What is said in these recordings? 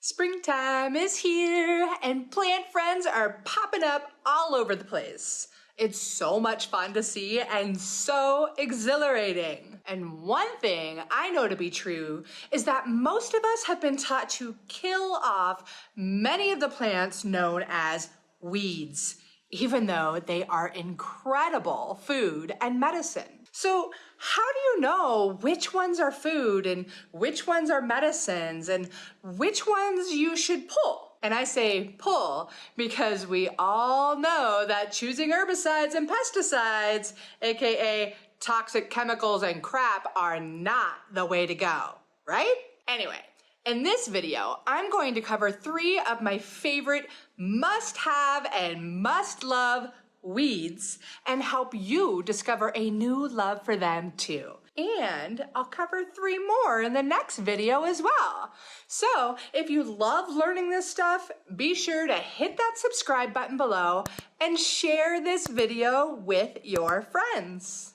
Springtime is here and plant friends are popping up all over the place. It's so much fun to see and so exhilarating. And one thing I know to be true is that most of us have been taught to kill off many of the plants known as weeds, even though they are incredible food and medicine. So how do you know which ones are food and which ones are medicines and which ones you should pull? And I say pull because we all know that choosing herbicides and pesticides, aka toxic chemicals and crap, are not the way to go, right? Anyway, in this video, I'm going to cover 3 of my favorite must-have and must-love weeds and help you discover a new love for them too. And I'll cover 3 more in the next video as well. So if you love learning this stuff, be sure to hit that subscribe button below and share this video with your friends.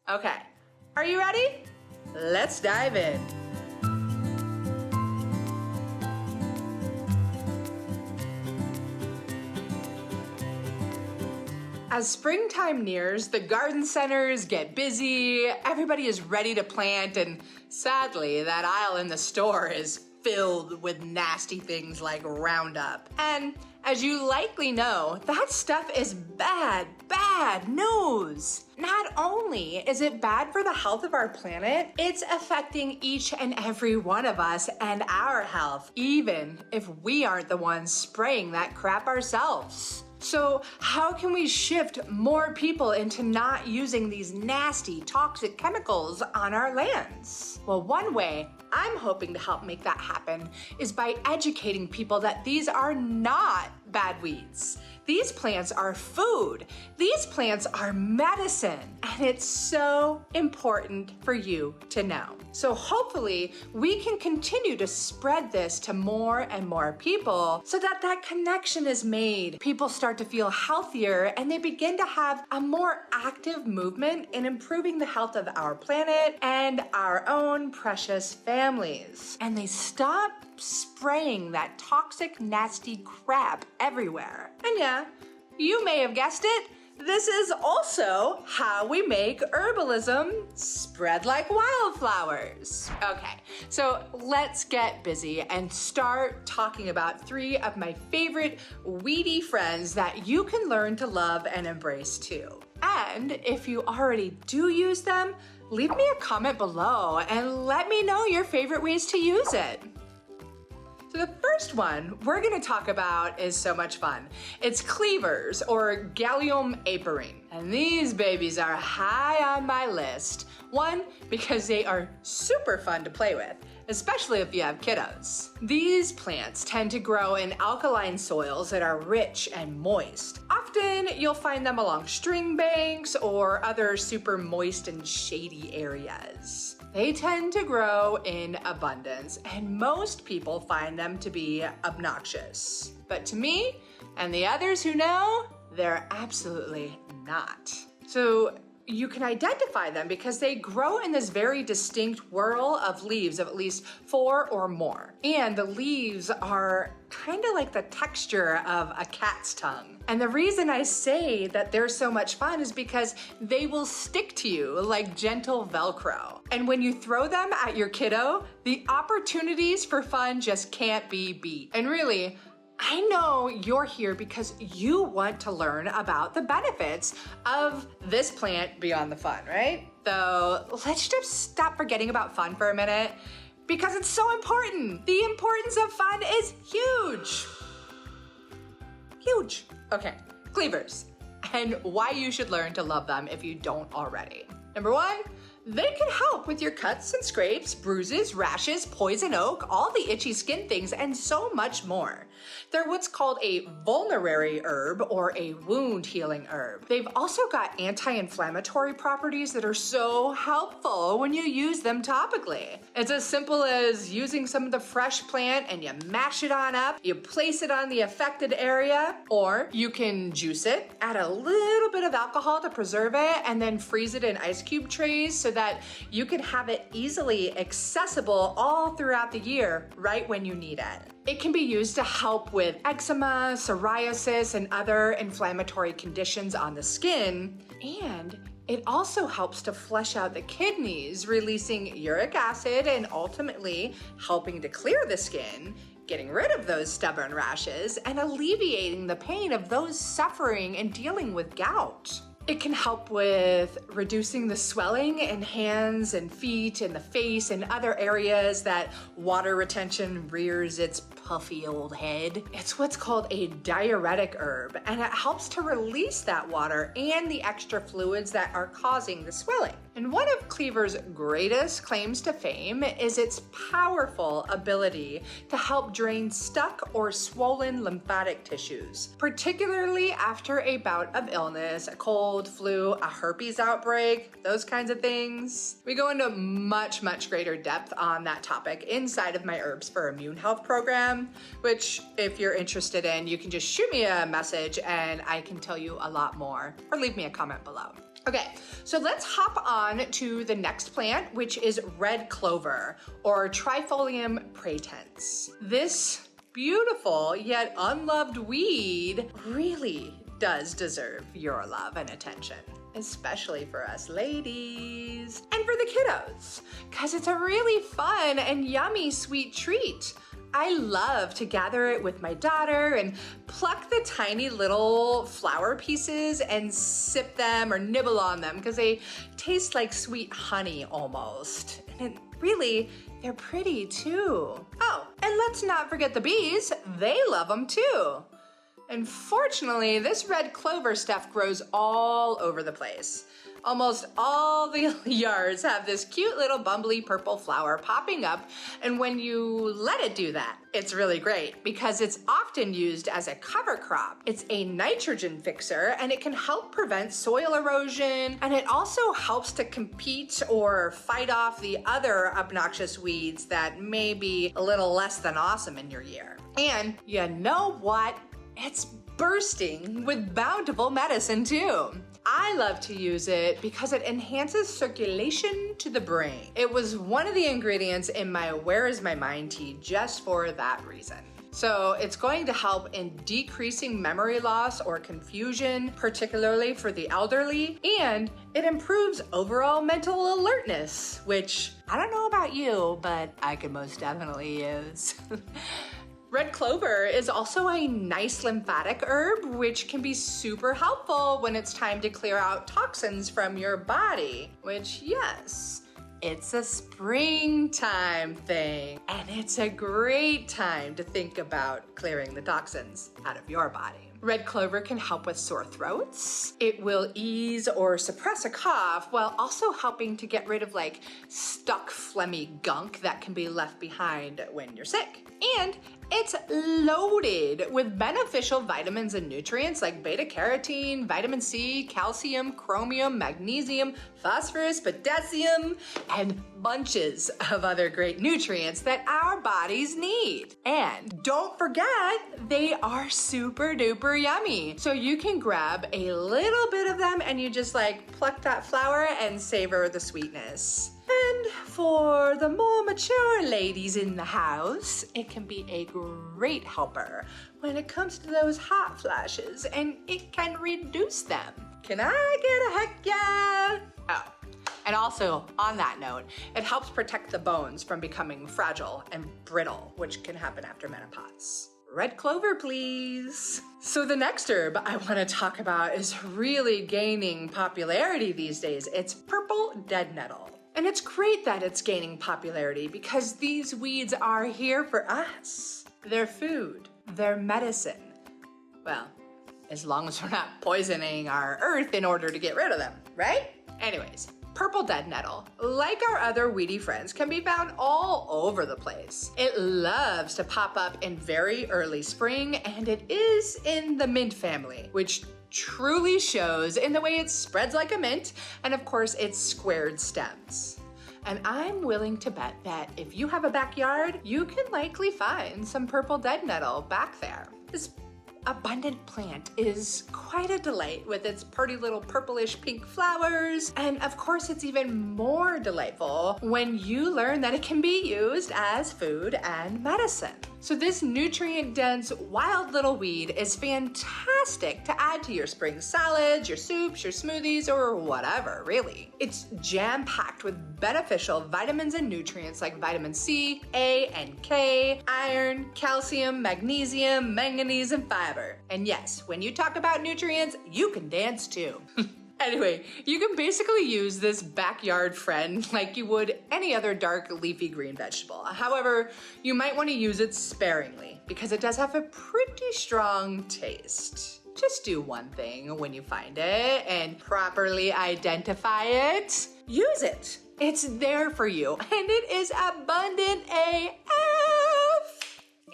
Okay, are you ready? Let's dive in. As springtime nears, the garden centers get busy, everybody is ready to plant, and sadly, that aisle in the store is filled with nasty things like Roundup. And as you likely know, that stuff is bad news. Not only is it bad for the health of our planet, it's affecting each and every one of us and our health, even if we aren't the ones spraying that crap ourselves. So how can we shift more people into not using these nasty, toxic chemicals on our lands? Well, one way I'm hoping to help make that happen is by educating people that these are not bad weeds. These plants are food. These plants are medicine. And it's so important for you to know. So hopefully we can continue to spread this to more and more people so that that connection is made. People start to feel healthier and they begin to have a more active movement in improving the health of our planet and our own precious families. And they stop spraying that toxic, nasty crap everywhere. And yeah, you may have guessed it, this is also how we make herbalism spread like wildflowers. Okay, so let's get busy and start talking about 3 of my favorite weedy friends that you can learn to love and embrace too. And if you already do use them, leave me a comment below and let me know your favorite ways to use it. So the first one we're gonna talk about is so much fun. It's Cleavers or Gallium Aperine. And these babies are high on my list. 1, because they are super fun to play with, especially if you have kiddos. These plants tend to grow in alkaline soils that are rich and moist. Often you'll find them along stream banks or other super moist and shady areas. They tend to grow in abundance, and most people find them to be obnoxious. But to me and the others who know, they're absolutely not. So you can identify them because they grow in this very distinct whorl of leaves of at least 4 or more. And the leaves are kind of like the texture of a cat's tongue. And the reason I say that they're so much fun is because they will stick to you like gentle Velcro. And when you throw them at your kiddo, the opportunities for fun just can't be beat. And really, I know you're here because you want to learn about the benefits of this plant beyond the fun, right? So let's just stop forgetting about fun for a minute because it's so important. The importance of fun is huge. Huge. Okay, Cleavers, and why you should learn to love them if you don't already. Number 1, they can help with your cuts and scrapes, bruises, rashes, poison oak, all the itchy skin things, and so much more. They're what's called a vulnerary herb or a wound healing herb. They've also got anti-inflammatory properties that are so helpful when you use them topically. It's as simple as using some of the fresh plant and you mash it on up, you place it on the affected area, or you can juice it, add a little bit of alcohol to preserve it, and then freeze it in ice cube trays so so that you can have it easily accessible all throughout the year, right when you need it. It can be used to help with eczema, psoriasis, and other inflammatory conditions on the skin, and it also helps to flush out the kidneys, releasing uric acid and ultimately helping to clear the skin, getting rid of those stubborn rashes, and alleviating the pain of those suffering and dealing with gout. It can help with reducing the swelling in hands and feet and the face and other areas that water retention rears its puffy old head. It's what's called a diuretic herb, and it helps to release that water and the extra fluids that are causing the swelling. And one of Cleaver's greatest claims to fame is its powerful ability to help drain stuck or swollen lymphatic tissues, particularly after a bout of illness, a cold, flu, a herpes outbreak, those kinds of things. We go into much greater depth on that topic inside of my Herbs for Immune Health program, which if you're interested in, you can just shoot me a message and I can tell you a lot more, or leave me a comment below. Okay, so let's hop on to the next plant, which is red clover, or Trifolium Pretense. This beautiful yet unloved weed really does deserve your love and attention, especially for us ladies and for the kiddos, because it's a really fun and yummy sweet treat. I love to gather it with my daughter and pluck the tiny little flower pieces and sip them or nibble on them because they taste like sweet honey almost. And they're pretty too. Oh, and let's not forget the bees. They love them too. And fortunately, this red clover stuff grows all over the place. Almost all the yards have this cute little bumbly purple flower popping up, and when you let it do that, it's really great because it's often used as a cover crop. It's a nitrogen fixer, and it can help prevent soil erosion, and it also helps to compete or fight off the other obnoxious weeds that may be a little less than awesome in your year. And you know what? It's bursting with bountiful medicine too. I love to use it because it enhances circulation to the brain. It was one of the ingredients in my Where Is My Mind tea just for that reason. So it's going to help in decreasing memory loss or confusion, particularly for the elderly, and it improves overall mental alertness, which I don't know about you, but I could most definitely use. Red clover is also a nice lymphatic herb, which can be super helpful when it's time to clear out toxins from your body, which, yes, it's a springtime thing, and it's a great time to think about clearing the toxins out of your body. Red clover can help with sore throats. It will ease or suppress a cough while also helping to get rid of like stuck phlegmy gunk that can be left behind when you're sick. And it's loaded with beneficial vitamins and nutrients like beta-carotene, vitamin C, calcium, chromium, magnesium, phosphorus, potassium, and bunches of other great nutrients that our bodies need. And don't forget, they are super duper yummy. So you can grab a little bit of them and you just like pluck that flower and savor the sweetness. And for the more mature ladies in the house, it can be a great helper when it comes to those hot flashes, and it can reduce them. Can I get a heck yeah? Oh, and also on that note, it helps protect the bones from becoming fragile and brittle, which can happen after menopause. Red clover, please. So the next herb I want to talk about is really gaining popularity these days. It's purple dead nettle. And it's great that it's gaining popularity because these weeds are here for us. They're food, they're medicine. Well, as long as we're not poisoning our earth in order to get rid of them, right? Anyways, purple dead nettle, like our other weedy friends, can be found all over the place. It loves to pop up in very early spring, and it is in the mint family, which truly shows in the way it spreads like a mint, and of course its squared stems. And I'm willing to bet that if you have a backyard, you can likely find some purple dead nettle back there. abundant plant is quite a delight with its pretty little purplish pink flowers. And of course, it's even more delightful when you learn that it can be used as food and medicine. So this nutrient-dense wild little weed is fantastic to add to your spring salads, your soups, your smoothies, or whatever, really. It's jam-packed with beneficial vitamins and nutrients like vitamin C, A, and K, iron, calcium, magnesium, manganese, and fiber. And yes, when you talk about nutrients, you can dance too. Anyway, you can basically use this backyard friend like you would any other dark leafy green vegetable. However, you might want to use it sparingly because it does have a pretty strong taste. Just do one thing when you find it and properly identify it. Use it. It's there for you and it is abundant AF.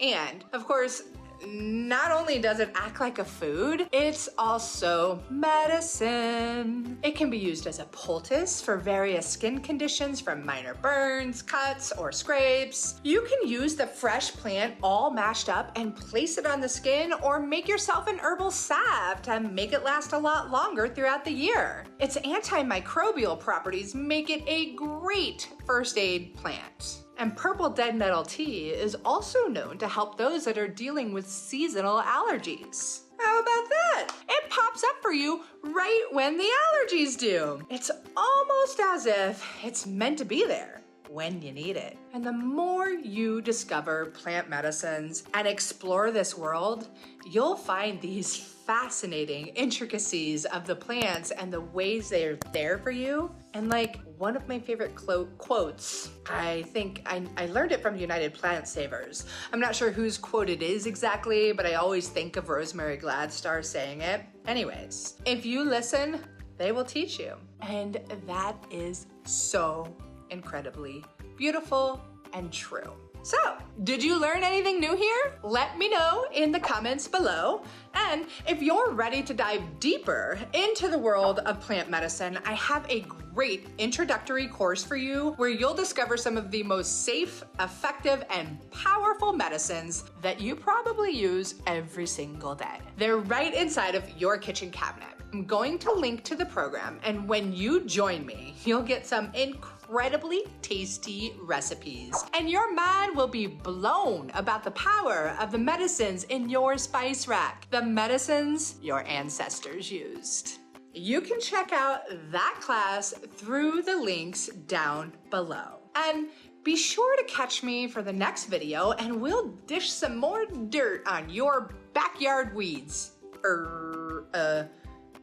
And of course, not only does it act like a food, it's also medicine. It can be used as a poultice for various skin conditions from minor burns, cuts, or scrapes. You can use the fresh plant all mashed up and place it on the skin or make yourself an herbal salve to make it last a lot longer throughout the year. Its antimicrobial properties make it a great first aid plant. And purple dead nettle tea is also known to help those that are dealing with seasonal allergies. How about that? It pops up for you right when the allergies do. It's almost as if it's meant to be there when you need it. And the more you discover plant medicines and explore this world, you'll find these fascinating intricacies of the plants and the ways they're there for you. And like one of my favorite quotes, I think I learned it from United Plant Savers. I'm not sure whose quote it is exactly, but I always think of Rosemary Gladstar saying it. Anyways, if you listen, they will teach you. And that is so incredibly beautiful and true. So, did you learn anything new here? Let me know in the comments below. And if you're ready to dive deeper into the world of plant medicine, I have a great introductory course for you where you'll discover some of the most safe, effective, and powerful medicines that you probably use every single day. They're right inside of your kitchen cabinet. I'm going to link to the program, and when you join me, you'll get some incredibly tasty recipes, and your mind will be blown about the power of the medicines in your spice rack, the medicines your ancestors used. You can check out that class through the links down below. And be sure to catch me for the next video, and we'll dish some more dirt on your backyard weeds.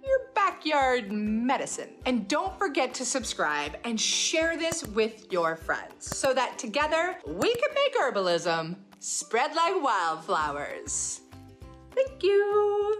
Your backyard medicine. And don't forget to subscribe and share this with your friends so that together we can make herbalism spread like wildflowers. Thank you.